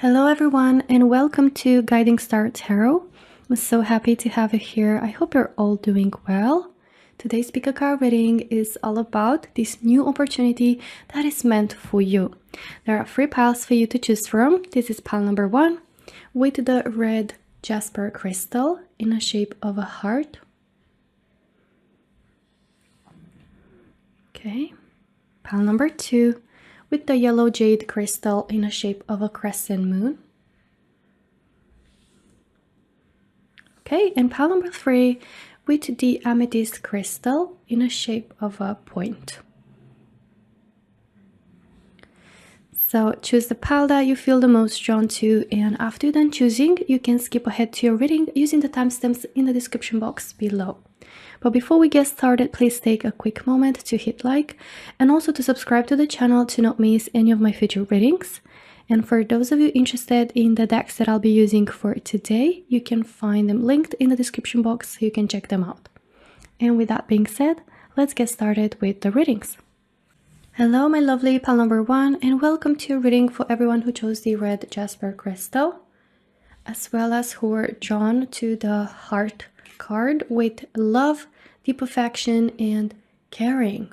Hello everyone and welcome to Guiding Star Tarot. I'm so happy to have you here. I hope you're all doing well. Today's PickACard reading is all about this new opportunity that is meant for you. There are 3 piles for you to choose from. This is pile number 1 with the red jasper crystal in a shape of a heart. Okay. Pile number 2 with the yellow jade crystal in a shape of a crescent moon. Okay, and pile number 3 with the amethyst crystal in a shape of a point. So choose the pile that you feel the most drawn to, and after you're done choosing, you can skip ahead to your reading using the timestamps in the description box below. But before we get started, please take a quick moment to hit like and also to subscribe to the channel to not miss any of my future readings. And for those of you interested in the decks that I'll be using for today, you can find them linked in the description box so you can check them out. And with that being said, let's get started with the readings. Hello my lovely pile number 1 and welcome to a reading for everyone who chose the red jasper crystal, as well as who are drawn to the heart card with love, deep affection, and caring.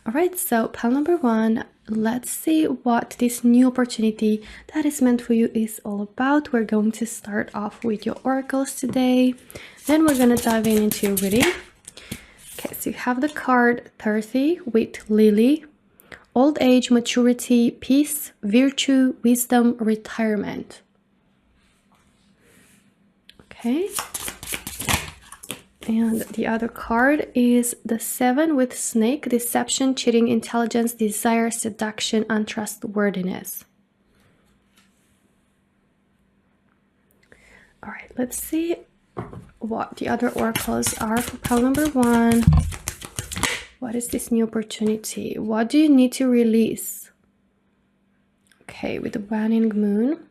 Alright, so pile number 1, let's see what this new opportunity that is meant for you is all about. We're going to start off with your oracles today, then we're going to dive into your reading. Okay, so you have the card 30 with lily, old age, maturity, peace, virtue, wisdom, retirement. Okay. And the other card is the 7 with snake, deception, cheating, intelligence, desire, seduction, untrustworthiness. All right, let's see what the other oracles are for pile number 1. What is this new opportunity? What do you need to release? Okay, with the waning moon.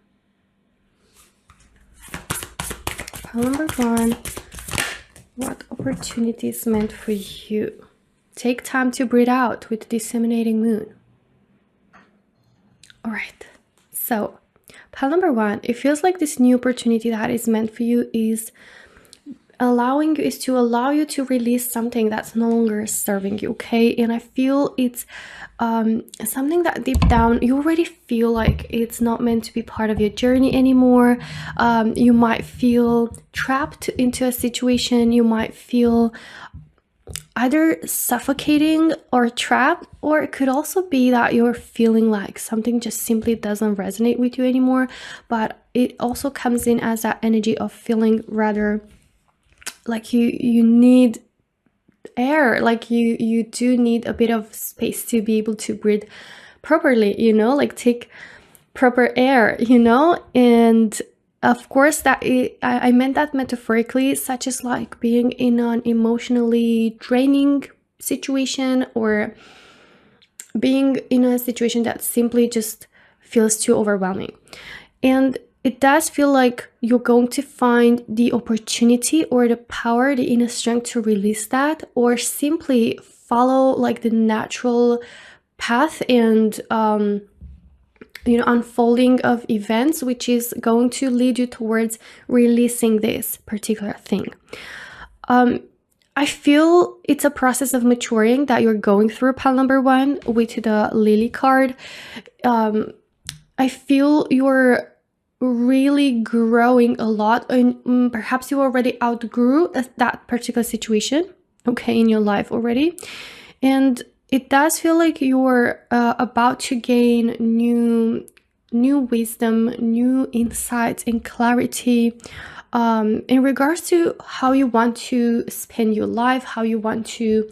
Pile number 1. What opportunity is meant for you? Take time to breathe out with the disseminating moon. All right, so pile number 1, it feels like this new opportunity that is meant for you is to allow you to release something that's no longer serving you, okay? And I feel it's something that deep down you already feel like it's not meant to be part of your journey anymore. You might feel trapped into a situation. You might feel either suffocating or trapped, or it could also be that you're feeling like something just simply doesn't resonate with you anymore. But it also comes in as that energy of feeling rather like you need air, like you do need a bit of space to be able to breathe properly, you know, like take proper air, you know. And of course I meant that metaphorically, such as like being in an emotionally draining situation or being in a situation that simply just feels too overwhelming. And it does feel like you're going to find the opportunity or the power, the inner strength to release that, or simply follow like the natural path and unfolding of events, which is going to lead you towards releasing this particular thing. I feel it's a process of maturing that you're going through, pile number 1 with the lily card. I feel you're really growing a lot, and perhaps you already outgrew that particular situation, okay, in your life already. And it does feel like you're about to gain new wisdom, new insights and clarity in regards to how you want to spend your life, how you want to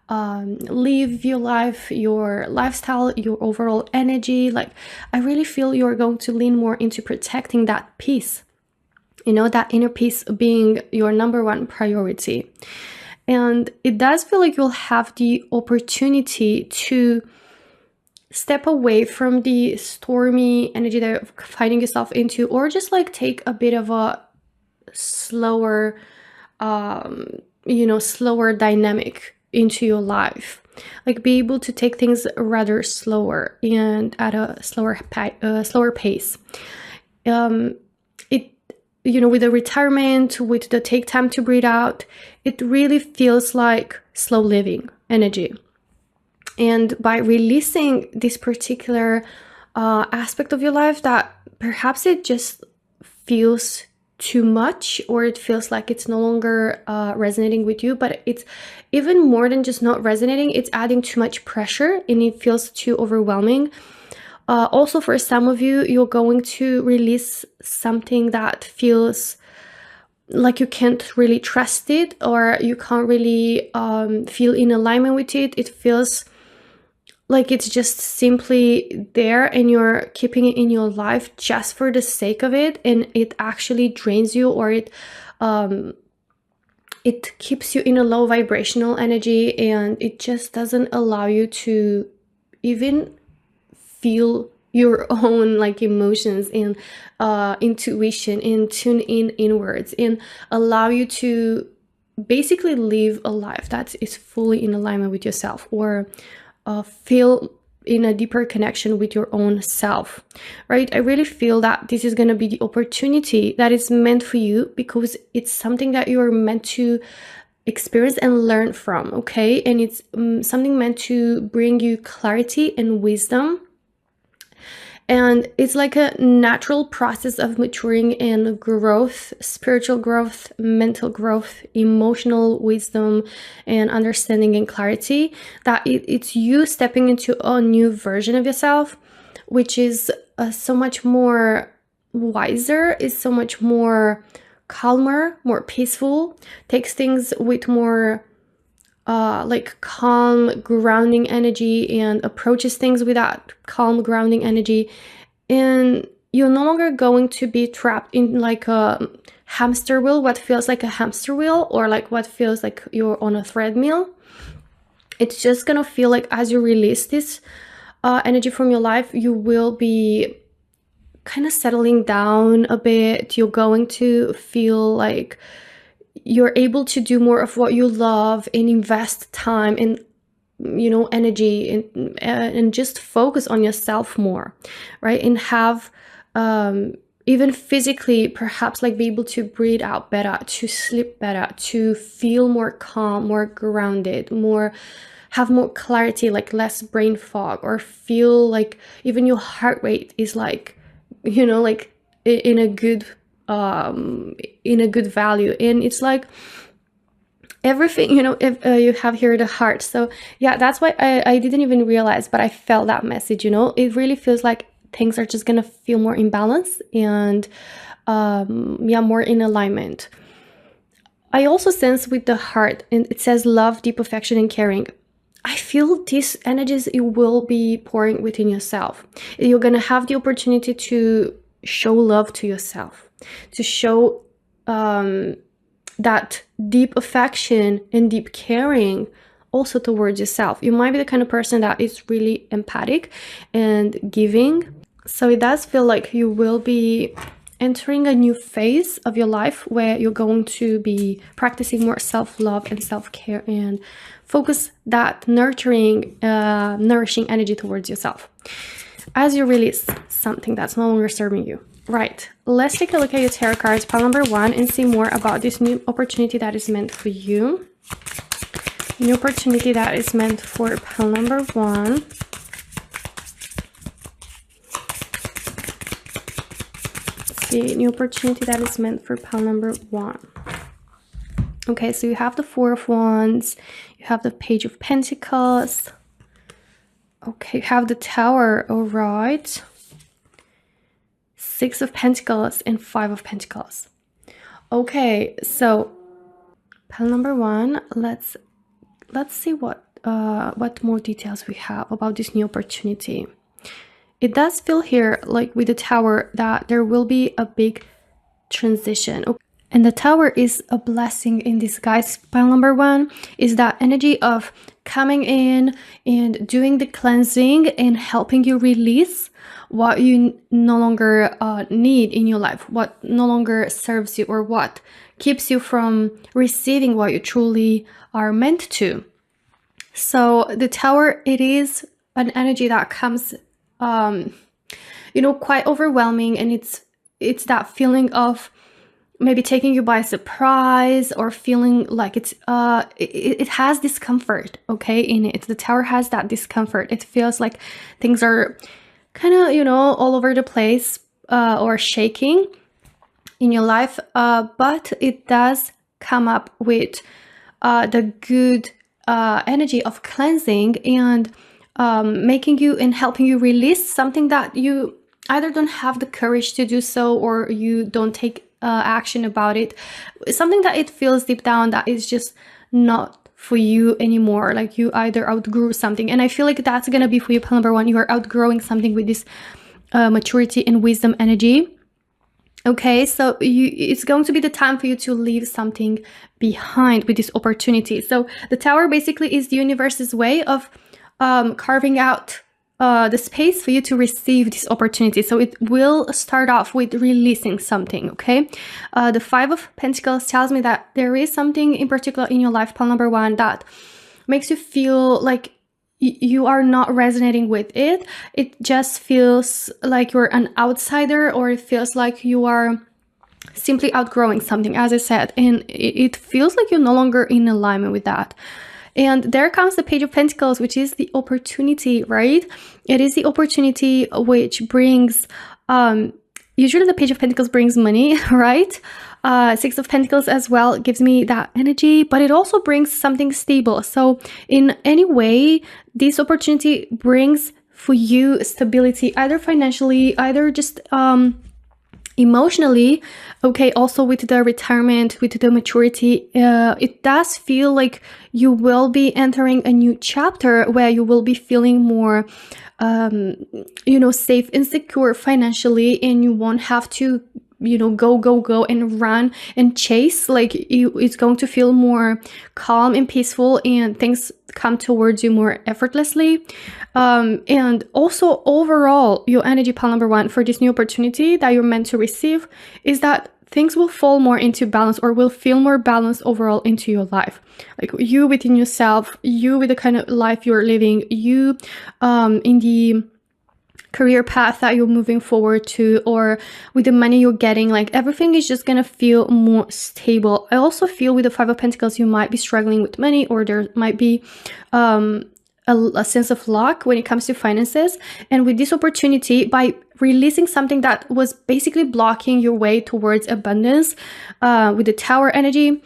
live your life, your lifestyle, your overall energy. Like, I really feel you're going to lean more into protecting that peace, you know, that inner peace being your number 1 priority. And it does feel like you'll have the opportunity to step away from the stormy energy that you're finding yourself into, or just like take a bit of a slower, slower dynamic into your life. like be able to take things rather slower and at a slower pace. It, with the retirement, with the take time to breathe out, it really feels like slow living energy. And by releasing this particular aspect of your life that perhaps it just feels too much, or it feels like it's no longer resonating with you, but it's even more than just not resonating, it's adding too much pressure and it feels too overwhelming. Also, for some of you, you're going to release something that feels like you can't really trust it, or you can't really feel in alignment with it. It feels like it's just simply there and you're keeping it in your life just for the sake of it, and it actually drains you, or it keeps you in a low vibrational energy, and it just doesn't allow you to even feel your own like emotions and intuition, and tune in inwards and allow you to basically live a life that is fully in alignment with yourself, or feel in a deeper connection with your own self, right? I really feel that this is going to be the opportunity that is meant for you, because it's something that you're meant to experience and learn from, okay? And it's something meant to bring you clarity and wisdom. And it's like a natural process of maturing and growth, spiritual growth, mental growth, emotional wisdom, and understanding and clarity, that it's you stepping into a new version of yourself, which is so much more wiser, is so much more calmer, more peaceful, takes things with more like calm, grounding energy, and approaches things with that calm, grounding energy. And you're no longer going to be trapped in like a hamster wheel, what feels like a hamster wheel, or like what feels like you're on a treadmill. It's just gonna feel like as you release this energy from your life, you will be kind of settling down a bit. You're going to feel like you're able to do more of what you love and invest time and energy and just focus on yourself more, right? And have even physically perhaps like be able to breathe out better, to sleep better, to feel more calm, more grounded, have more clarity, like less brain fog, or feel like even your heart rate is like like in a good value. And it's like everything, if you have here the heart. So yeah, that's why I didn't even realize, but I felt that message. It really feels like things are just gonna feel more in balance and more in alignment. I also sense with the heart, and it says love, deep affection, and caring. I feel these energies you will be pouring within yourself. You're gonna have the opportunity to show love to yourself, to show that deep affection and deep caring also towards yourself. You might be the kind of person that is really empathic and giving. So it does feel like you will be entering a new phase of your life where you're going to be practicing more self-love and self-care, and focus that nourishing energy towards yourself as you release something that's no longer serving you. Right, let's take a look at your tarot cards, pile number 1, and see more about this new opportunity that is meant for you. New opportunity that is meant for pile number 1. Let's see, new opportunity that is meant for pile number 1. Okay, so you have the 4 of Wands, you have the Page of Pentacles. Okay, you have the Tower, all right. 6 of Pentacles and 5 of Pentacles. Okay, so pile number 1, let's see what more details we have about this new opportunity. It does feel here, like with the Tower, that there will be a big transition. Okay. And the Tower is a blessing in disguise. Pile number 1 is that energy of coming in and doing the cleansing and helping you release what you no longer need in your life, what no longer serves you, or what keeps you from receiving what you truly are meant to. So the Tower, it is an energy that comes, you know, quite overwhelming, and it's that feeling of maybe taking you by surprise, or feeling like it has discomfort, okay, in it. The Tower has that discomfort. It feels like things are kind of, you know, all over the place, or shaking in your life, but it does come up with the good energy of cleansing, and making you and helping you release something that you either don't have the courage to do so, or you don't take action about it. Something that it feels deep down that is just not for you anymore. Like you either outgrew something, and I feel like that's gonna be for you, pile number one. You are outgrowing something with this maturity and wisdom energy. Okay, so it's going to be the time for you to leave something behind with this opportunity. So the Tower basically is the universe's way of carving out the space for you to receive this opportunity. So it will start off with releasing something, okay? The Five of Pentacles tells me that there is something in particular in your life, pile number one, that makes you feel like you are not resonating with it. It just feels like you're an outsider, or it feels like you are simply outgrowing something, as I said, and it feels like you're no longer in alignment with that. And there comes the Page of Pentacles, which is the opportunity, right? It is the opportunity which brings, usually the Page of Pentacles brings money, right? Six of Pentacles as well gives me that energy, but it also brings something stable. So in any way, this opportunity brings for you stability, either financially, either just emotionally, okay. Also with the retirement, with the maturity, it does feel like you will be entering a new chapter where you will be feeling more you know, safe and secure financially, and you won't have to, you know, go and run and chase. Like it's going to feel more calm and peaceful, and things come towards you more effortlessly. And also overall, your energy, pile number one, for this new opportunity that you're meant to receive is that things will fall more into balance, or will feel more balanced overall into your life. Like you within yourself, you with the kind of life you're living, you in the career path that you're moving forward to, or with the money you're getting, like everything is just gonna feel more stable. I also feel with the Five of Pentacles, you might be struggling with money, or there might be a sense of luck when it comes to finances. And with this opportunity, by releasing something that was basically blocking your way towards abundance, with the Tower energy,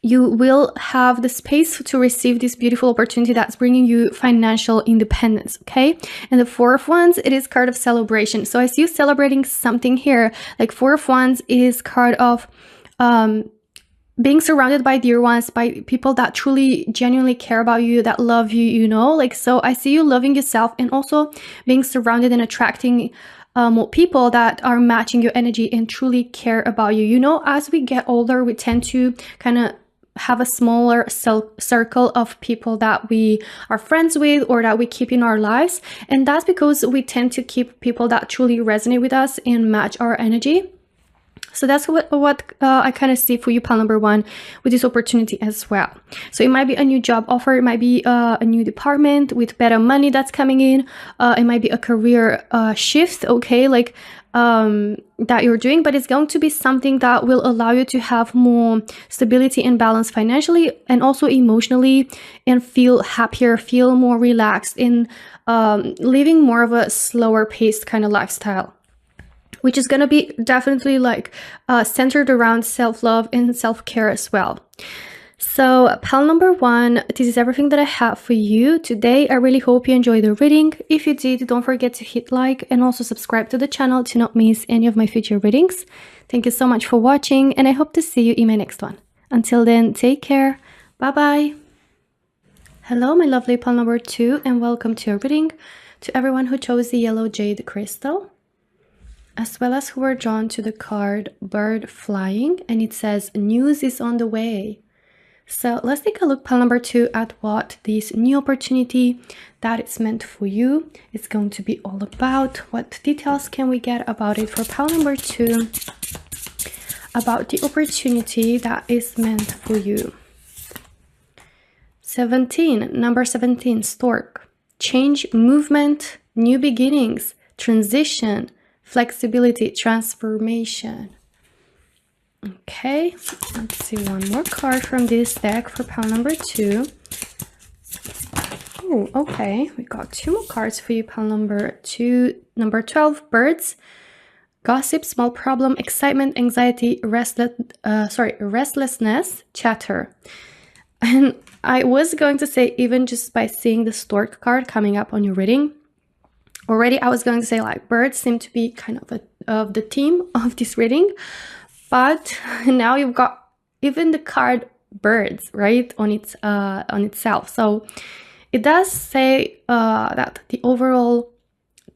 you will have the space to receive this beautiful opportunity that's bringing you financial independence, okay? And the Four of Wands, it is card of celebration. So I see you celebrating something here. Like Four of Wands is card of being surrounded by dear ones, by people that truly genuinely care about you, that love you, you know? Like, so I see you loving yourself, and also being surrounded and attracting more people that are matching your energy and truly care about you. You know, as we get older, we tend to kind of have a smaller circle of people that we are friends with, or that we keep in our lives. And that's because we tend to keep people that truly resonate with us and match our energy. So that's what I kind of see for you, pile number one, with this opportunity as well. So it might be a new job offer. It might be a new department with better money that's coming in. It might be a career shift, okay, like that you're doing, but it's going to be something that will allow you to have more stability and balance financially, and also emotionally, and feel happier, feel more relaxed, in living more of a slower paced kind of lifestyle, which is going to be definitely like centered around self-love and self-care as well. So pile number one, this is everything that I have for you today. I really hope you enjoyed the reading. If you did, don't forget to hit like and also subscribe to the channel to not miss any of my future readings. Thank you so much for watching, and I hope to see you in my next one. Until then, take care. Bye-bye. Hello, my lovely pile number two, and welcome to your reading. To everyone who chose the yellow jade crystal, as well as who were drawn to the card Bird Flying, and it says news is on the way. So let's take a look, pile number two, at what this new opportunity that it's meant for you is going to be all about. What details can we get about it for pile number two, about the opportunity that is meant for you? Number 17, stork. Change, movement, new beginnings, transition, flexibility, transformation. Okay, let's see one more card from this deck for pile number 2. Oh, okay, we got 2 more cards for you, pile number 2. Number 12, birds, gossip, small problem, excitement, anxiety, restlessness, chatter. And I was going to say, even just by seeing the stork card coming up on your reading, already I was going to say like birds seem to be kind of the theme of this reading, but now you've got even the card birds, right, on itself. So it does say that the overall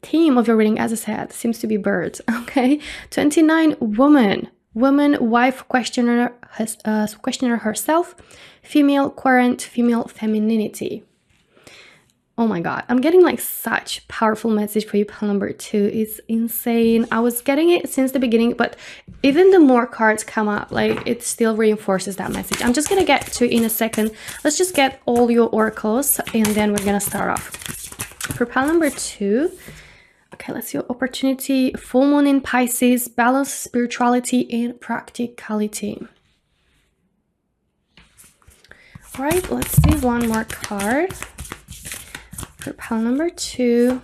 theme of your reading, as I said, seems to be birds. Okay, 29, woman, wife, questioner herself, female, querent, female femininity. Oh my god, I'm getting like such powerful message for you, pile number 2. It's insane. I was getting it since the beginning, but even the more cards come up, like it still reinforces that message. I'm just gonna get to it in a second. Let's just get all your oracles and then we're gonna start off. For pile number 2, okay, let's see, opportunity, full moon in Pisces, balance, spirituality, and practicality. All right, let's see one more card. For pile number 2,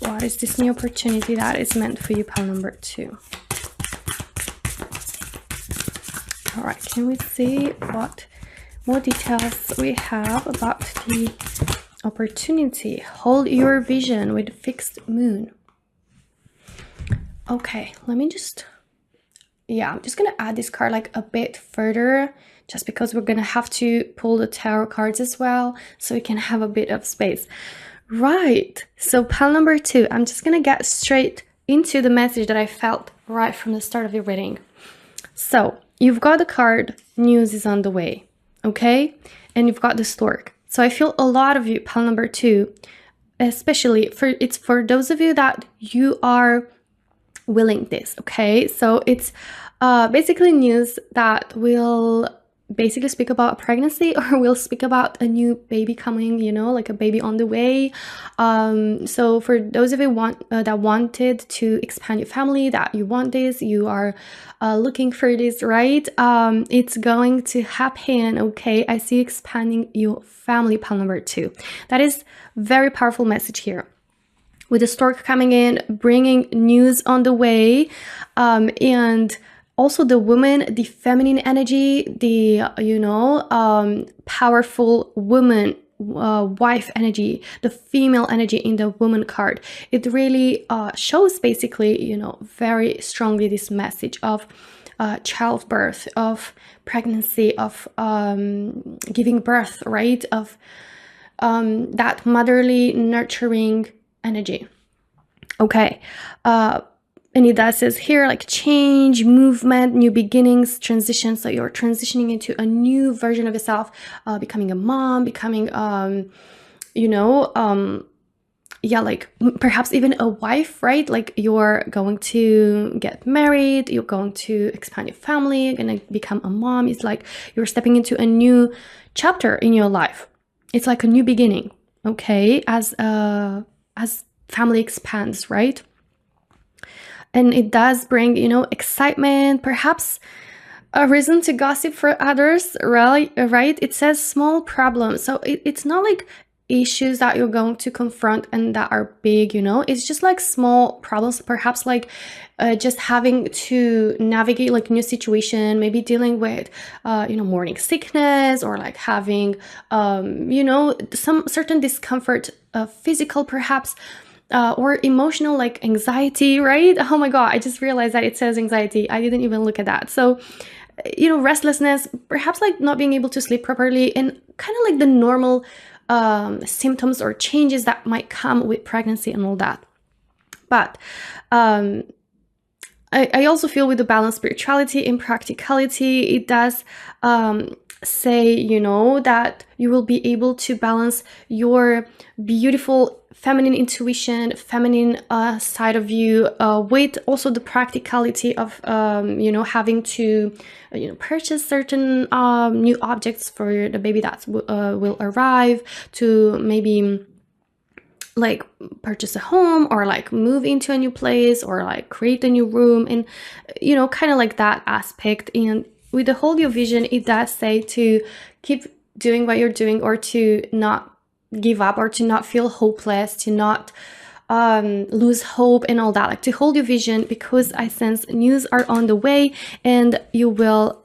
what is this new opportunity that is meant for you, pile number 2? All right, can we see what more details we have about the opportunity? Hold your vision with fixed moon. Okay, let me just, I'm just gonna add this card like a bit further, just because we're gonna have to pull the tarot cards as well, so we can have a bit of space. Right, so pile number 2, I'm just gonna get straight into the message that I felt right from the start of your reading. So you've got the card, news is on the way, okay? And you've got the stork. So I feel a lot of you, pile number 2, especially for those of you that you are willing this, okay? So it's basically news that will basically speak about a pregnancy, or we'll speak about a new baby coming, you know, like a baby on the way. So for those of you that wanted to expand your family, that you want this, you are looking for this, right? It's going to happen, okay? I see you expanding your family, pile number 2. That is very powerful message here. With the stork coming in, bringing news on the way, and also the woman, the feminine energy, the, powerful woman, wife energy, the female energy in the woman card. It really shows basically, very strongly this message of childbirth, of pregnancy, of giving birth, right? Of that motherly, nurturing energy. Okay. And it does says here like change, movement, new beginnings, transition. So you're transitioning into a new version of yourself, becoming a mom, becoming, like perhaps even a wife, right? Like you're going to get married, you're going to expand your family, you're going to become a mom. It's like you're stepping into a new chapter in your life. It's like a new beginning, okay? As family expands, right? And it does bring, excitement, perhaps a reason to gossip for others, right? It says small problems. So it's not like issues that you're going to confront and that are big, it's just like small problems, perhaps like just having to navigate like new situation, maybe dealing with, morning sickness, or like having, some certain discomfort, physical perhaps, or emotional, like anxiety, right? Oh my god, I just realized that it says anxiety. I didn't even look at that. So, restlessness, perhaps like not being able to sleep properly, and kind of like the normal symptoms or changes that might come with pregnancy and all that. But I also feel with the balance, spirituality and practicality, it does say, that you will be able to balance your beautiful feminine intuition, feminine side of you, with also the practicality of having to purchase certain new objects for the baby that will arrive, to maybe like purchase a home, or like move into a new place, or like create a new room, and kind of like that aspect. And with the Hold Your Vision, it does say to keep doing what you're doing, or to not give up, or to not feel hopeless, to not lose hope and all that, like to hold your vision, because I sense news are on the way, and you will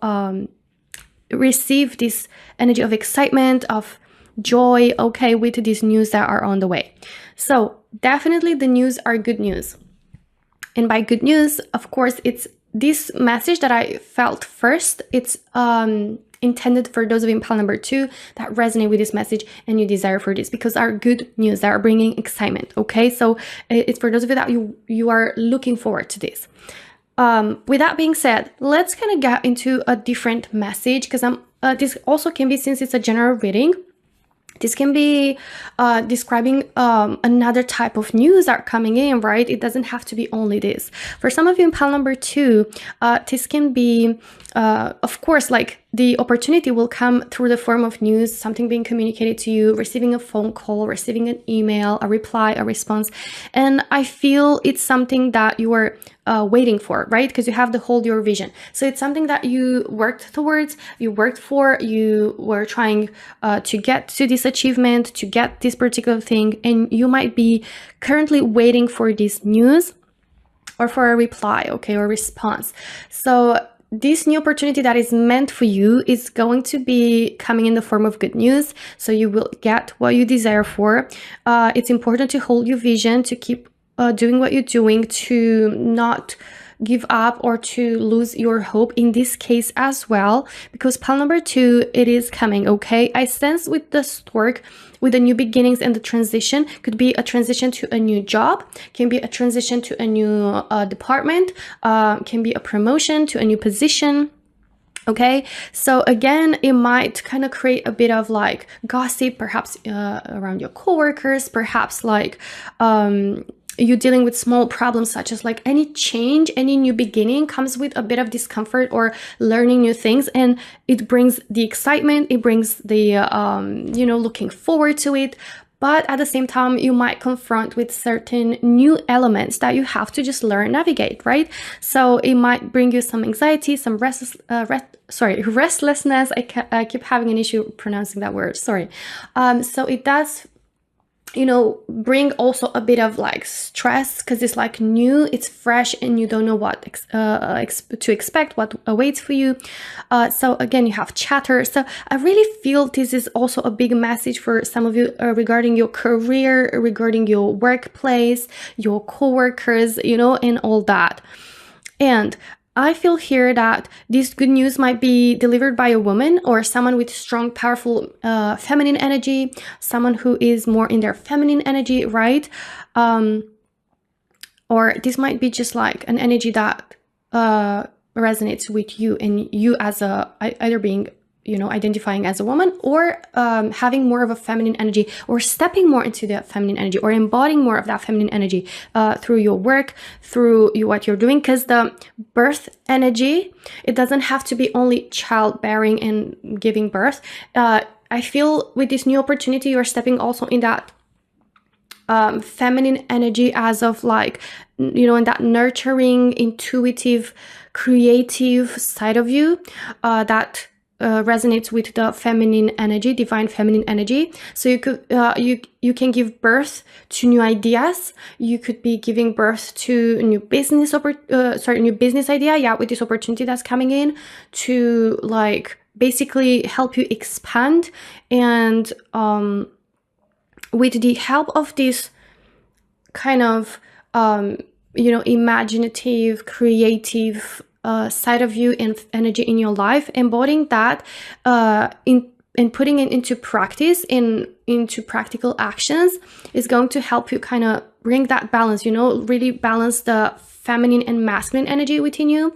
receive this energy of excitement, of joy, okay, with these news that are on the way. So definitely the news are good news. And by good news, of course, it's this message that I felt first. It's intended for those of you in pile number 2 that resonate with this message and you desire for this, because are good news that are bringing excitement. Okay, so it's for those of you that you are looking forward to this. With that being said, let's kind of get into a different message, because this also can be, since it's a general reading, this can be describing another type of news that are coming in, right? It doesn't have to be only this. For some of you in pile number 2, this can be, of course, like the opportunity will come through the form of news, something being communicated to you, receiving a phone call, receiving an email, a reply, a response. And I feel it's something that you are waiting for, right? Because you have the Hold Your Vision. So it's something that you worked towards, you worked for, you were trying to get to this achievement, to get this particular thing, and you might be currently waiting for this news or for a reply, okay, or response. So this new opportunity that is meant for you is going to be coming in the form of good news. So you will get what you desire for. It's important to hold your vision, to keep doing what you're doing, to not give up or to lose your hope in this case as well, because pile number 2, it is coming, okay? I sense with the stork, with the new beginnings and the transition, could be a transition to a new job, can be a transition to a new department, can be a promotion to a new position. Okay, so again, it might kind of create a bit of like gossip, perhaps around your coworkers, perhaps like you're dealing with small problems, such as like any change, any new beginning comes with a bit of discomfort or learning new things, and it brings the excitement, it brings the looking forward to it. But at the same time, you might confront with certain new elements that you have to just learn, navigate, right? So it might bring you some anxiety, some restlessness. I keep having an issue pronouncing that word, sorry. So it does bring also a bit of like stress, because it's like new, it's fresh, and you don't know what to expect, what awaits for you. So again, you have chatter. So I really feel this is also a big message for some of you regarding your career, regarding your workplace, your coworkers, and all that. And I feel here that this good news might be delivered by a woman or someone with strong, powerful feminine energy, someone who is more in their feminine energy, right? Or this might be just like an energy that resonates with you, and you as either being identifying as a woman, or having more of a feminine energy, or stepping more into that feminine energy, or embodying more of that feminine energy through your work, through what you're doing. Because the birth energy, it doesn't have to be only childbearing and giving birth. I feel with this new opportunity, you're stepping also in that feminine energy, as of like, in that nurturing, intuitive, creative side of you that resonates with the feminine energy, divine feminine energy. So you could you can give birth to new ideas. You could be giving birth to a new business new business idea, yeah, with this opportunity that's coming in, to like basically help you expand. And with the help of this kind of imaginative, creative side of you and energy in your life, embodying that and putting it into practice, into practical actions, is going to help you kind of bring that balance, really balance the feminine and masculine energy within you.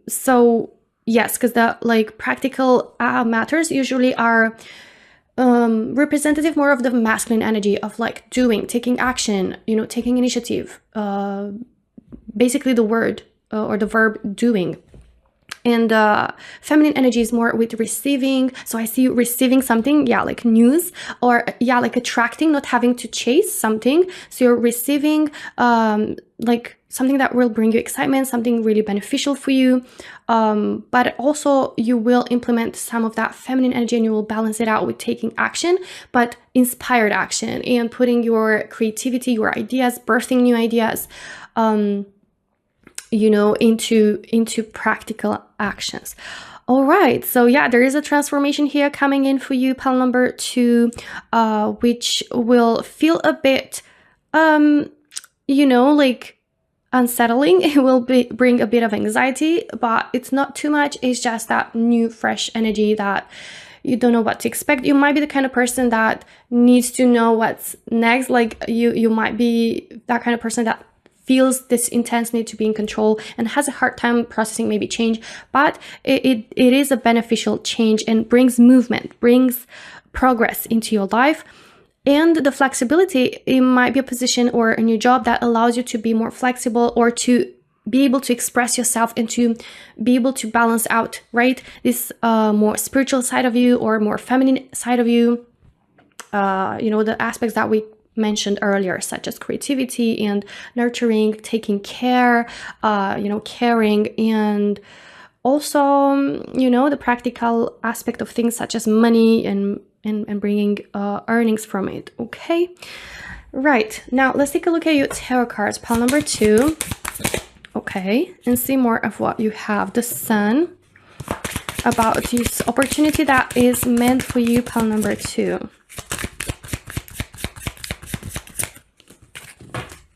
So yes, because the like practical matters usually are representative more of the masculine energy of like doing, taking action, taking initiative, basically the word or the verb doing. And feminine energy is more with receiving. So I see you receiving something, like news, or like attracting, not having to chase something. So you're receiving like something that will bring you excitement, something really beneficial for you. But also you will implement some of that feminine energy, and you will balance it out with taking action, but inspired action, and putting your creativity, your ideas, birthing new ideas, into practical actions. All right, so there is a transformation here coming in for you, pile number 2, which will feel a bit like unsettling. It will bring a bit of anxiety, but it's not too much. It's just that new fresh energy that you don't know what to expect. You might be the kind of person that needs to know what's next. Like you might be that kind of person that feels this intense need to be in control and has a hard time processing maybe change, but it is a beneficial change and brings movement, brings progress into your life. And the flexibility, it might be a position or a new job that allows you to be more flexible, or to be able to express yourself and to be able to balance out, right? This more spiritual side of you or more feminine side of you, the aspects that we mentioned earlier, such as creativity and nurturing, taking care, caring, and also, the practical aspect of things such as money and bringing earnings from it. Okay, right, now let's take a look at your tarot cards, pile number 2. Okay, and see more of what you have. The Sun, about this opportunity that is meant for you, pile number 2.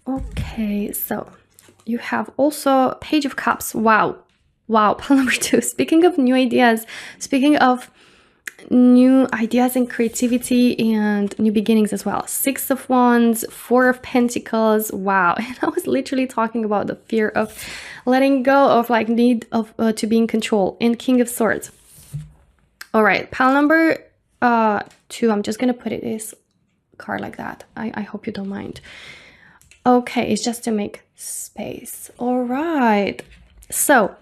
Okay, so you have also Page of Cups. Wow, pile number 2. Speaking of new ideas, speaking of new ideas and creativity and new beginnings as well. 6 of Wands, 4 of Pentacles. Wow, and I was literally talking about the fear of letting go, of like need of to be in control, and King of Swords. All right, pile number 2. I'm just gonna put this card like that. I hope you don't mind. Okay, it's just to make space. All right, so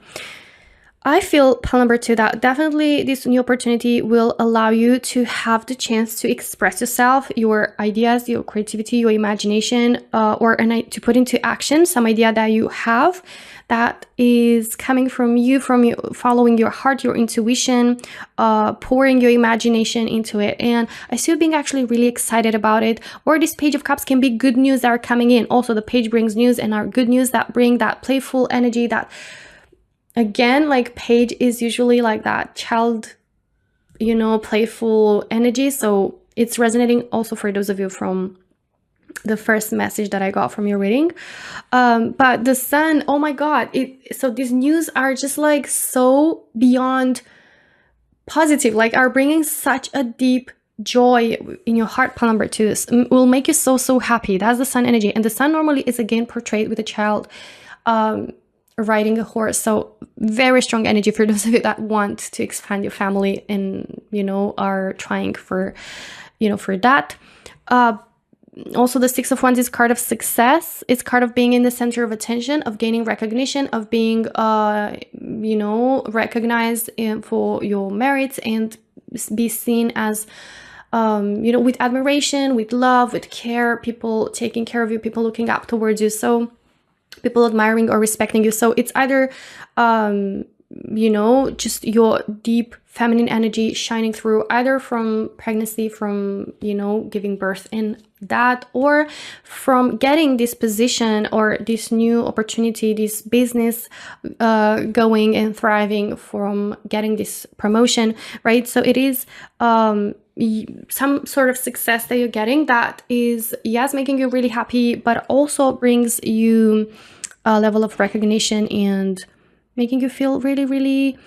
I feel, pile number 2, that definitely this new opportunity will allow you to have the chance to express yourself, your ideas, your creativity, your imagination, to put into action some idea that you have that is coming from you following your heart, your intuition, pouring your imagination into it. And I see you being actually really excited about it. Or this Page of Cups can be good news that are coming in. Also, the page brings news and are good news that bring that playful energy that, again, like Page is usually like that child, playful energy. So it's resonating also for those of you from the first message that I got from your reading. But the Sun, oh my God. So these news are just like so beyond positive, like are bringing such a deep joy in your heart, pile number 2. This will make you so happy. That's the Sun energy. And the Sun normally is again portrayed with a child riding a horse. So very strong energy for those of you that want to expand your family and, are trying for that. Also, the 6 of Wands is card of success. It's card of being in the center of attention, of gaining recognition, of being, recognized for your merits, and be seen as, with admiration, with love, with care, people taking care of you, people looking up towards you. So people admiring or respecting you. So it's either, just your deep feminine energy shining through, either from pregnancy, from, giving birth in that, or from getting this position or this new opportunity, this business going and thriving, from getting this promotion, right? So it is some sort of success that you're getting that is, yes, making you really happy, but also brings you a level of recognition and making you feel really, really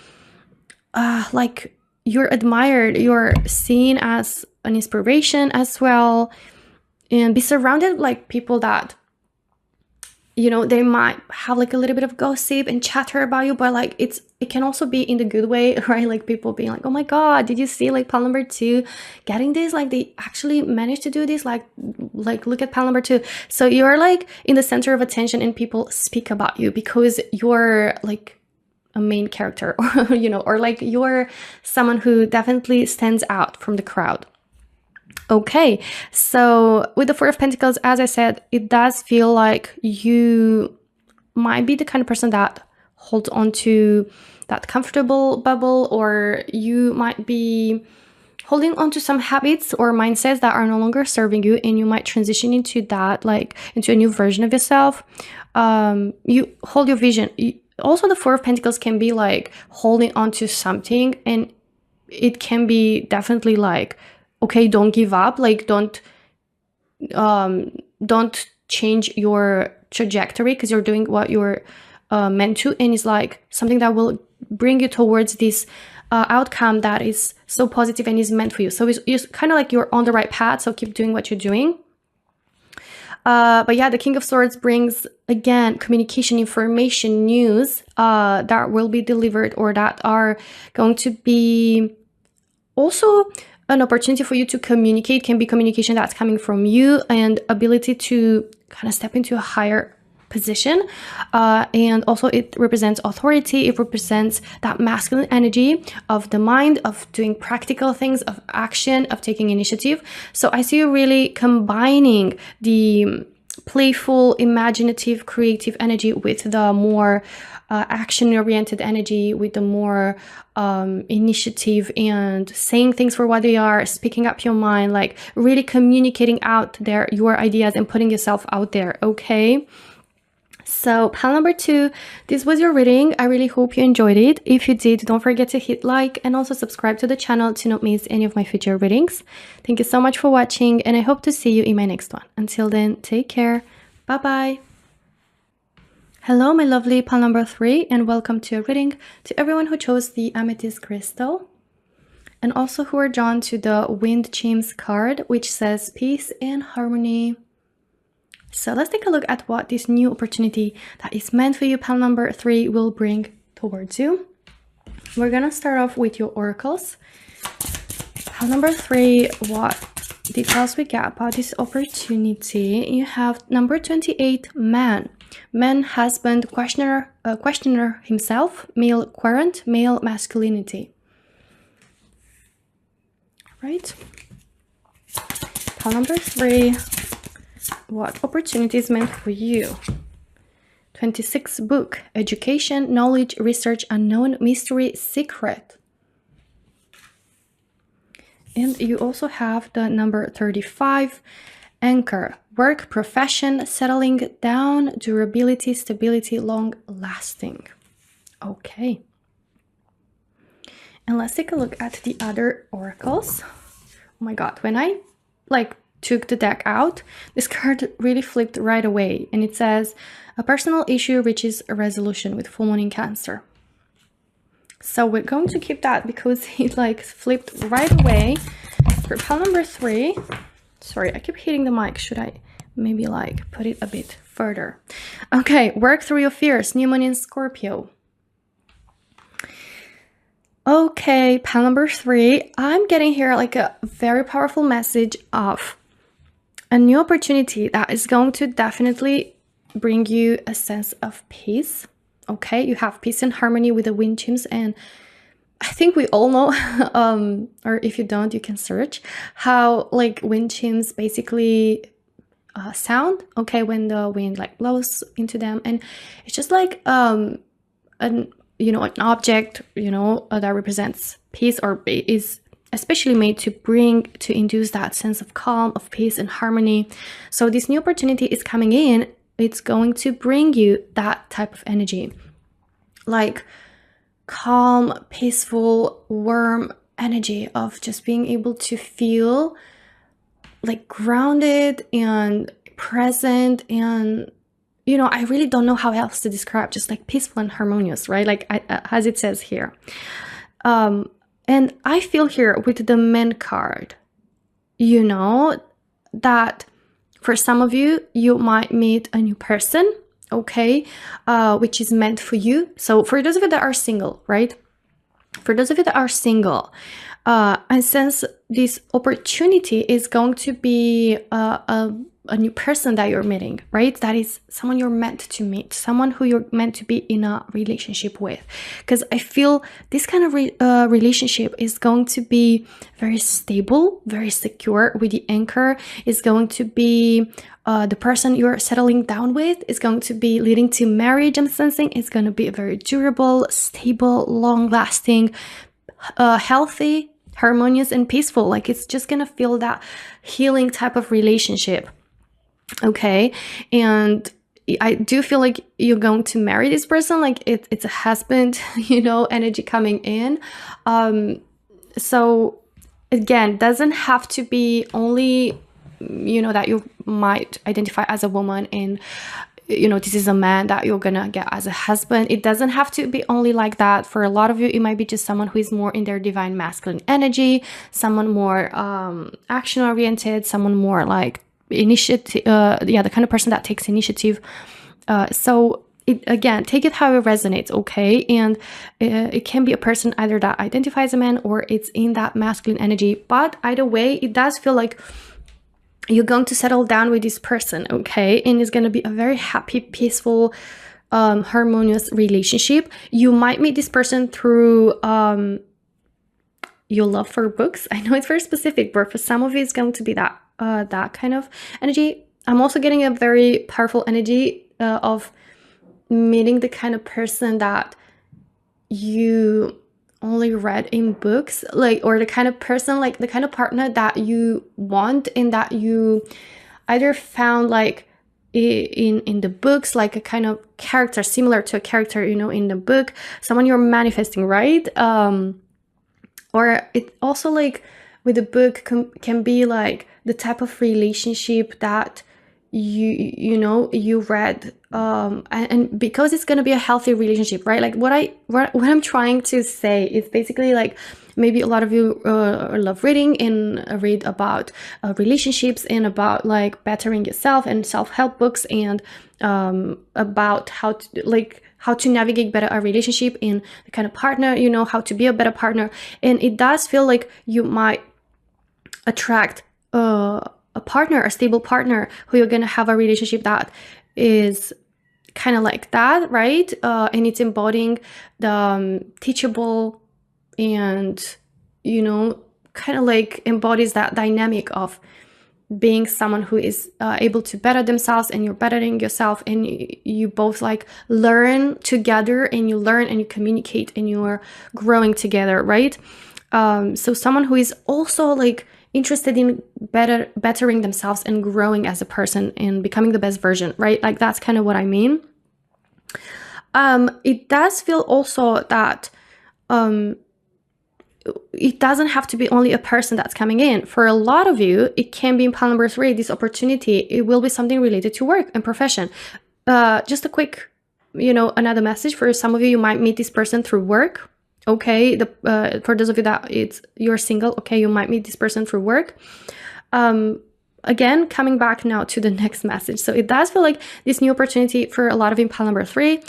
like you're admired, you're seen as an inspiration as well, and be surrounded like people that you know, they might have like a little bit of gossip and chatter about you, but like it can also be in the good way, right? Like people being like, oh my god, did you see like pile number 2 getting this, like they actually managed to do this, like look at pile number 2. So you're like in the center of attention and people speak about you because you're like a main character, or you know, or like you're someone who definitely stands out from the crowd. Okay, so with the Four of Pentacles, as I said, it does feel like you might be the kind of person that holds on to that comfortable bubble, or you might be holding on to some habits or mindsets that are no longer serving you, and you might transition into that, like into a new version of yourself. You hold your vision. Also, the Four of Pentacles can be like holding on to something, and it can be definitely like, okay, don't give up, like don't change your trajectory because you're doing what you're meant to, and it's like something that will bring you towards this outcome that is so positive and is meant for you. So it's kind of like you're on the right path, so keep doing what you're doing. But yeah, the King of Swords brings, again, communication, information, news that will be delivered, or that are going to be also an opportunity for you to communicate. Can be communication that's coming from you, and ability to kind of step into a higher position. And also it represents authority. It represents that masculine energy of the mind, of doing practical things, of action, of taking initiative. So I see you really combining the playful, imaginative, creative energy with the more action-oriented energy, with the more initiative and saying things for what they are, speaking up your mind, like really communicating out there your ideas and putting yourself out there. Okay, so pile number 2, this was your reading. I really hope you enjoyed it. If you did, don't forget to hit like and also subscribe to the channel to not miss any of my future readings. Thank you so much for watching, and I hope to see you in my next one. Until then, take care. Bye bye. Hello, my lovely pile number 3, and welcome to a reading to everyone who chose the amethyst crystal, and also who are drawn to the wind chimes card, which says peace and harmony. So let's take a look at what this new opportunity that is meant for you, pile number 3, will bring towards you. We're gonna start off with your oracles. Pile number 3, what details we get about this opportunity? You have number 28, man. Man, husband, questioner himself, male querent, male masculinity. Right? Pile number 3, what opportunity is meant for you? 26, book, education, knowledge, research, unknown, mystery, secret. And you also have the number 35, anchor, work, profession, settling down, durability, stability, long lasting. Okay. And let's take a look at the other oracles. Oh my god, when I took the deck out, this card really flipped right away, and it says a personal issue reaches a resolution with full moon in Cancer. So we're going to keep that because it flipped right away. For pile number 3, sorry, I keep hitting the mic. Should I maybe put it a bit further? Okay, work through your fears, new moon in Scorpio. Okay, pile number 3, I'm getting here a very powerful message of a new opportunity that is going to definitely bring you a sense of peace. Okay, you have peace and harmony with the wind chimes, and I think we all know, or if you don't, you can search how wind chimes basically sound. Okay, when the wind blows into them, and it's just an object that represents peace, or is especially made to induce that sense of calm, of peace and harmony. So this new opportunity is coming in. It's going to bring you that type of energy, calm, peaceful, warm energy of just being able to feel grounded and present, and I really don't know how else to describe, just peaceful and harmonious, right? As it says here. And I feel here with the Men card, that for some of you, you might meet a new person, okay, which is meant for you. So for those of you that are single, right? For those of you that are single, I sense this opportunity is going to be a new person that you're meeting, right? That is someone you're meant to meet, someone who you're meant to be in a relationship with. Because I feel this kind of relationship is going to be very stable, very secure. With the anchor is going to be the person you're settling down with is going to be leading to marriage. I'm sensing it's going to be a very durable, stable, long-lasting, healthy, harmonious, and peaceful. Like it's just going to feel that healing type of relationship. Okay. And I do feel like you're going to marry this person. Like it's a husband, energy coming in. So again, doesn't have to be only, that you might identify as a woman and, this is a man that you're gonna get as a husband. It doesn't have to be only like that. For a lot of you, it might be just someone who is more in their divine masculine energy, someone more action oriented, someone more like initiative, the kind of person that takes initiative. So again, take it how it resonates, okay? And it can be a person either that identifies a man or it's in that masculine energy. But either way, it does feel like you're going to settle down with this person, okay? And it's going to be a very happy, peaceful, harmonious relationship. You might meet this person through your love for books. I know it's very specific, but for some of you, it's going to be that kind of energy. I'm also getting a very powerful energy of meeting the kind of person that you only read in books, like, or the kind of person, like the kind of partner that you want and that you either found like in the books, like a kind of character similar to a character, in the book, someone you're manifesting, right? Or it also, like, with the book can be like the type of relationship that you read, and because it's going to be a healthy relationship, right? Like what I'm trying to say is basically like, maybe a lot of you love reading and read about relationships and about like bettering yourself and self-help books and about how to navigate better a relationship and the kind of partner, how to be a better partner. And it does feel like you might attract a partner, a stable partner, who you're going to have a relationship that is kind of like that, right? And it's embodying the teachable and, kind of like embodies that dynamic of being someone who is able to better themselves and you're bettering yourself, and you both like learn together and you learn and you communicate and you're growing together, right? So someone who is also like interested in bettering themselves and growing as a person and becoming the best version, right? Like that's kind of what I mean. It does feel also that it doesn't have to be only a person that's coming in. For a lot of you, it can be in pile number 3, this opportunity. It will be something related to work and profession. Just a quick, another message for some of you. You might meet this person through work. Okay, for those of you that you're single, okay, you might meet this person through work. Again, coming back now to the next message. So it does feel like this new opportunity for a lot of you in pile number 3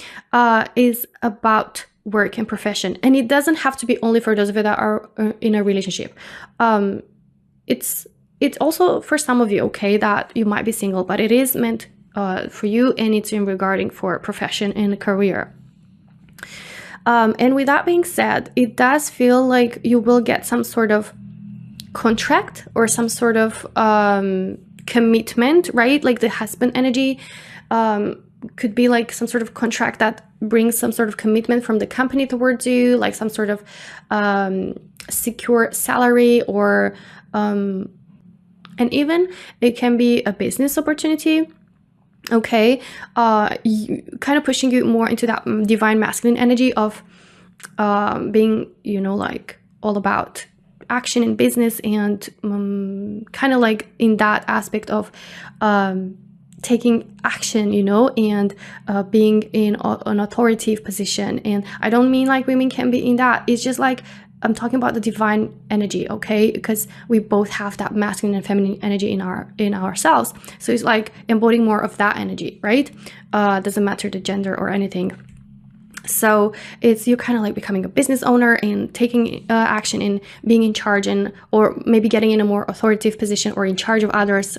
is about work and profession. And it doesn't have to be only for those of you that are in a relationship. It's also for some of you, okay, that you might be single, but it is meant for you, and it's in regarding for profession and career. And with that being said, it does feel like you will get some sort of contract or some sort of commitment, right? Like the husband energy could be like some sort of contract that brings some sort of commitment from the company towards you, like some sort of secure salary, or and even it can be a business opportunity. Okay, kind of pushing you more into that divine masculine energy of being, like all about action in business and kind of like in that aspect of taking action, you know, and being in an authoritative position. And I don't mean like women can be in that. It's just like I'm talking about the divine energy, okay? Because we both have that masculine and feminine energy in ourselves. So it's like embodying more of that energy, right? Doesn't matter the gender or anything. So it's you kind of like becoming a business owner and taking action and being in charge, and or maybe getting in a more authoritative position or in charge of others,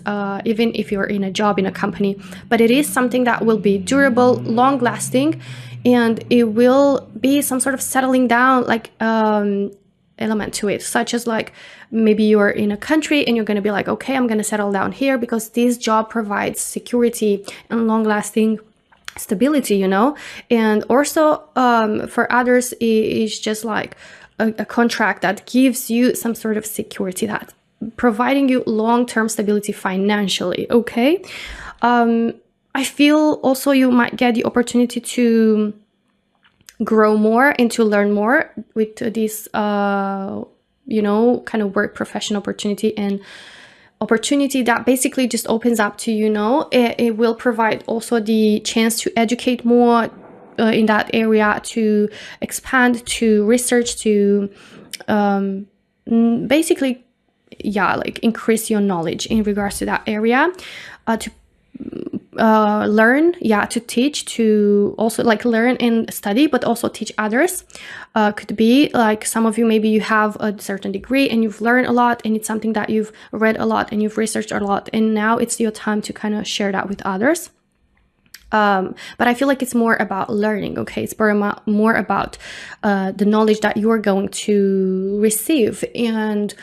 even if you're in a job in a company. But it is something that will be durable, long lasting, and it will be some sort of settling down like element to it, such as like maybe you're in a country and you're going to be like, okay, I'm going to settle down here because this job provides security and long lasting stability, you know. And also for others, it's just like a contract that gives you some sort of security, that providing you long-term stability financially, okay. I feel also you might get the opportunity to grow more and to learn more with this you know, kind of work profession opportunity, and opportunity that basically just opens up to, you know, it will provide also the chance to educate more in that area, to expand, to research, to basically, yeah, like increase your knowledge in regards to that area, to learn, yeah, to teach, to also like learn and study, but also teach others. Could be like some of you, maybe you have a certain degree and you've learned a lot, and it's something that you've read a lot and you've researched a lot, and now it's your time to kind of share that with others. But I feel like it's more about learning, okay? It's more about the knowledge that you're going to receive. And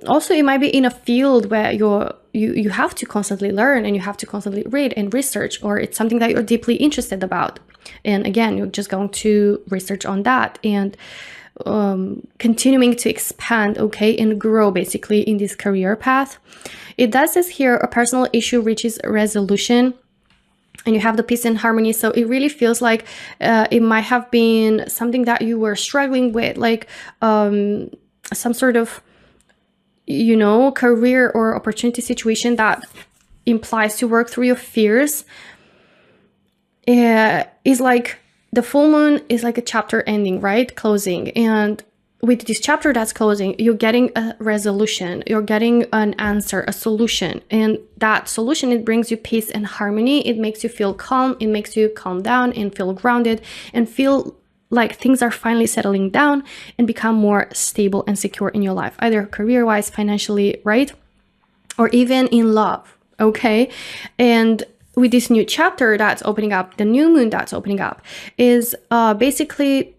also it might be in a field where you have to constantly learn and you have to constantly read and research, or it's something that you're deeply interested about, and again, you're just going to research on that and continuing to expand, okay, and grow basically in this career path. It does says here a personal issue reaches a resolution, and you have the peace and harmony. So it really feels like it might have been something that you were struggling with, like some sort of, you know, career or opportunity situation that implies to work through your fears. Is like the full moon is like a chapter ending, right? Closing. And with this chapter that's closing, you're getting a resolution, you're getting an answer, a solution. And that solution, it brings you peace and harmony. It makes you feel calm. It makes you calm down and feel grounded and feel like things are finally settling down and become more stable and secure in your life, either career-wise, financially, right? Or even in love, okay? And with this new chapter that's opening up, the new moon that's opening up, is basically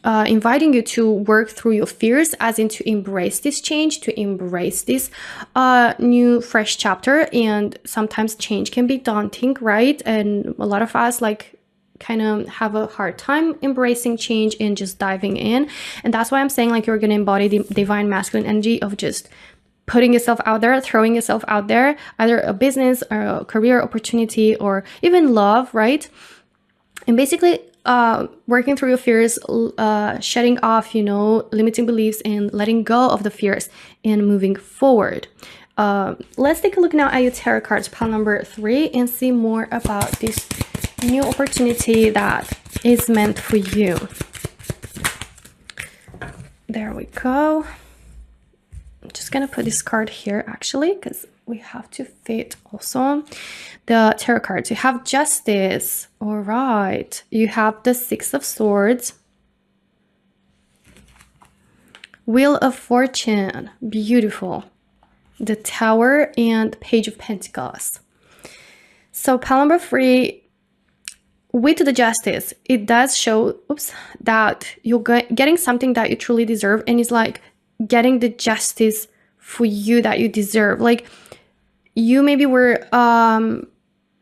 inviting you to work through your fears, as in to embrace this change, to embrace this new fresh chapter. And sometimes change can be daunting, right? And a lot of us like kind of have a hard time embracing change and just diving in. And that's why I'm saying like you're going to embody the divine masculine energy of just putting yourself out there, throwing yourself out there, either a business or a career opportunity or even love, right? And basically working through your fears, shedding off, you know, limiting beliefs, and letting go of the fears and moving forward. Let's take a look now at your tarot cards, pile number 3, and see more about this new opportunity that is meant for you. There we go. I'm just gonna put this card here actually, because we have to fit also the tarot cards. You have Justice. All right. You have the 6 of Swords, Wheel of Fortune, beautiful, the Tower, and Page of Pentacles. So pile number 3, with the Justice, it does show, that you're getting something that you truly deserve, and it's like getting the justice for you that you deserve. Like you maybe were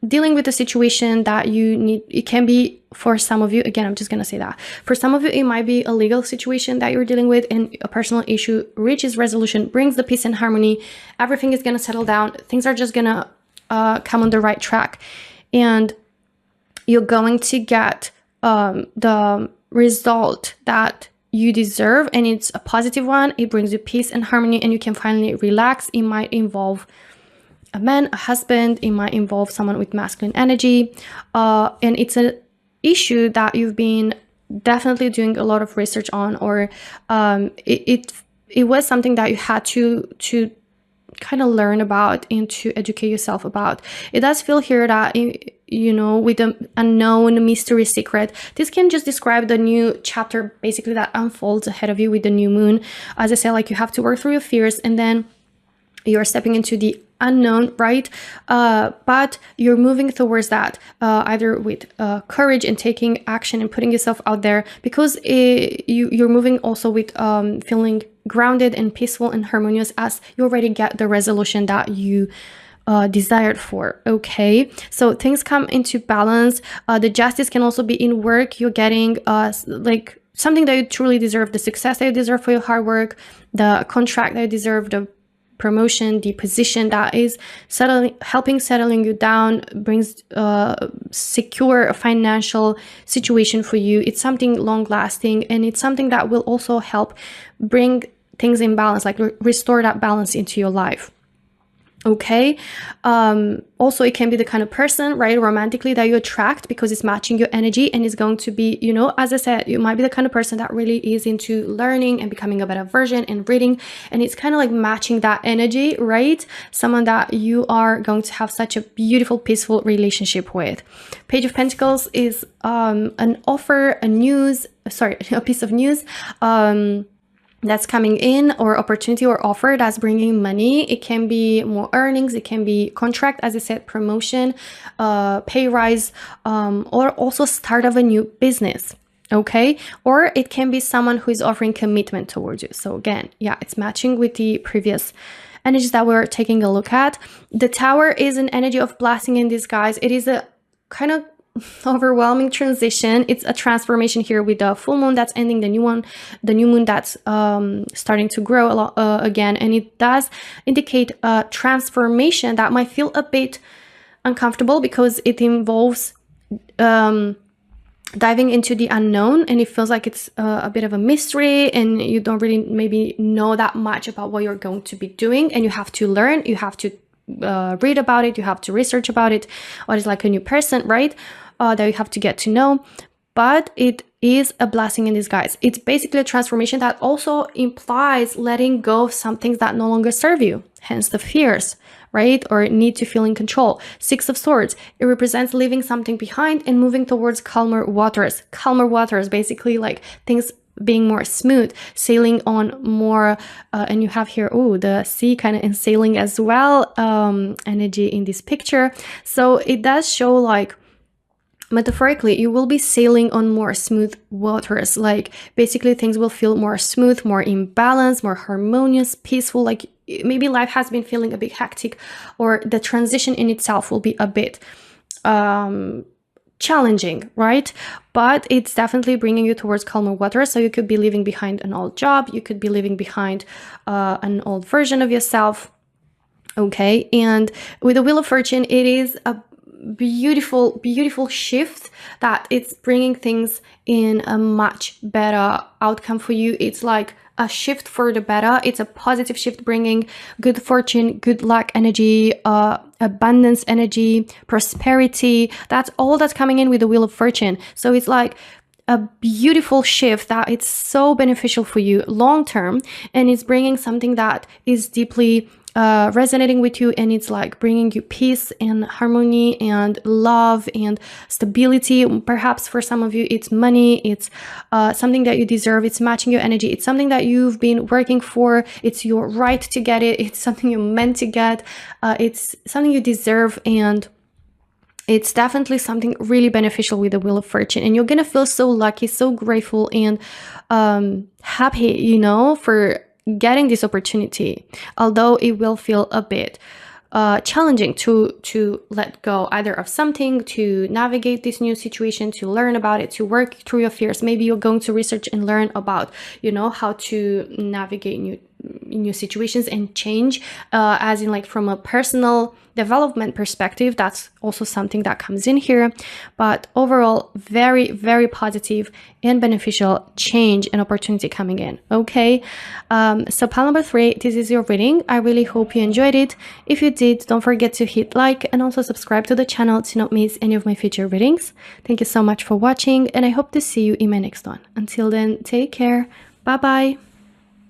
dealing with a situation that you need. It can be, for some of you, again, I'm just gonna say that for some of you it might be a legal situation that you're dealing with, and a personal issue reaches resolution, brings the peace and harmony. Everything is gonna settle down, things are just gonna come on the right track, and you're going to get the result that you deserve, and it's a positive one. It brings you peace and harmony, and you can finally relax. It might involve a man, a husband. It might involve someone with masculine energy, and it's an issue that you've been definitely doing a lot of research on, or it was something that you had to kind of learn about and to educate yourself about. It does feel here that, you know, with the unknown mystery secret, this can just describe the new chapter basically that unfolds ahead of you with the new moon. As I said, like, you have to work through your fears, and then you're stepping into the unknown, right? But you're moving towards that, either with courage and taking action and putting yourself out there, because you're moving also with feeling grounded and peaceful and harmonious, as you already get the resolution that you desired for. Okay, so things come into balance. The justice can also be in work. You're getting like something that you truly deserve, the success that you deserve for your hard work, the contract that you deserve, the promotion, the position that is helping settling you down, brings secure financial situation for you. It's something long lasting, and it's something that will also help bring things in balance, like restore that balance into your life. Okay, also it can be the kind of person, right, romantically, that you attract because it's matching your energy, and it's going to be, you know, as I said, you might be the kind of person that really is into learning and becoming a better version and reading, and it's kind of like matching that energy, right? Someone that you are going to have such a beautiful, peaceful relationship with. Page of Pentacles is an offer, a piece of news that's coming in, or opportunity or offer that's bringing money. It can be more earnings, it can be contract, as I said, promotion, pay rise, or also start of a new business. Okay, or it can be someone who is offering commitment towards you. So again, yeah, it's matching with the previous energies that we're taking a look at. The Tower is an energy of blessing in disguise. It is a kind of overwhelming transition. It's a transformation here with the full moon that's ending, the new moon that's starting to grow a lot again, and it does indicate a transformation that might feel a bit uncomfortable because it involves diving into the unknown, and it feels like it's a bit of a mystery, and you don't really maybe know that much about what you're going to be doing, and you have to learn, you have to read about it, you have to research about it, or it's like a new person, right, that you have to get to know. But it is a blessing in disguise. It's basically a transformation that also implies letting go of some things that no longer serve you, hence the fears, right, or need to feel in control. Six of Swords, it represents leaving something behind and moving towards calmer waters. Calmer waters, basically like things being more smooth, sailing on more, and you have here, the sea kind of in sailing as well, energy in this picture. So it does show, like, metaphorically, you will be sailing on more smooth waters. Like, basically things will feel more smooth, more in balance, more harmonious, peaceful. Like, maybe life has been feeling a bit hectic, or the transition in itself will be a bit challenging, right? But it's definitely bringing you towards calmer waters. So you could be leaving behind an old job, you could be leaving behind an old version of yourself. Okay, and with the Wheel of Fortune, it is a beautiful shift that it's bringing things in a much better outcome for you. It's like a shift for the better. It's a positive shift, bringing good fortune, good luck energy, abundance energy, prosperity. That's all that's coming in with the Wheel of Fortune. So it's like a beautiful shift that it's so beneficial for you long term, and it's bringing something that is deeply resonating with you, and it's like bringing you peace and harmony and love and stability. Perhaps for some of you it's money, it's something that you deserve, it's matching your energy, it's something that you've been working for, it's your right to get it, it's something you're meant to get, it's something you deserve, and it's definitely something really beneficial with the Wheel of Fortune. And you're gonna feel so lucky, so grateful, and happy, you know, for getting this opportunity, although it will feel a bit challenging to let go either of something, to navigate this new situation, to learn about it, to work through your fears. Maybe you're going to research and learn about, you know, how to navigate new situations and change, as in like from a personal development perspective. That's also something that comes in here. But overall, very, very positive and beneficial change and opportunity coming in. Okay, so pile number 3, this is your reading. I really hope you enjoyed it. If you did, don't forget to hit like and also subscribe to the channel to not miss any of my future readings. Thank you so much for watching, and I hope to see you in my next one. Until then, take care. Bye bye.